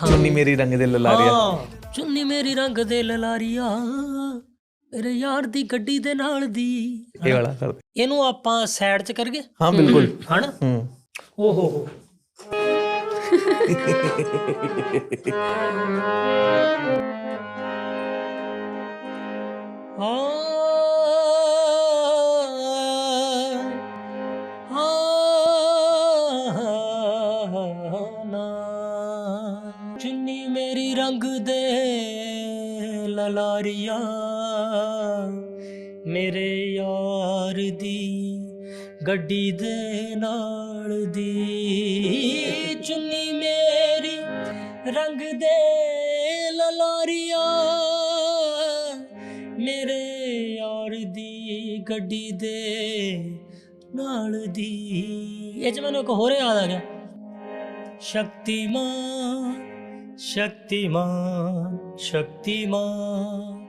ਚੁੰਨੀ ਮੇਰੀ ਰੰਗ ਦੇ ਲਲਾਰੀਆ। ਚੁੰਨੀ ਮੇਰੀ ਰੰਗ ਦੇ ਲਲਾਰੀਆ ਮੇਰੇ ਯਾਰ ਦੀ ਗੱਡੀ ਦੇ ਨਾਲ ਦੀ। ਇਹ ਵਾਲਾ ਕਰ ਦੇ। ਇਹਨੂੰ ਆਪਾਂ ਸਾਈਡ 'ਚ ਕਰਗੇ। ਹਾਂ ਬਿਲਕੁਲ। ਹਨਾ ਓ ਹੋ ਚੁੰਨੀ ਮੇਰੀ ਰੰਗ ਦੇ ਲਲਾਰੀਆ ਮੇਰੇ ਯਾਰ ਦੀ ਗੱਡੀ ਦੇ ਨਾਲ ਦੀ। ਚੁੰਨੀ ਮੇਰੀ ਰੰਗ ਦੇ ਲਲਾਰੀਆ ਮੇਰੇ ਯਾਰ ਦੀ ਗੱਡੀ ਦੇ ਨਾਲ ਦੀ। ਇਹ 'ਚ ਮੈਨੂੰ ਇੱਕ ਹੋਰ ਯਾਦ ਆ ਗਿਆ। शक्तिमान शक्तिमान शक्तिमान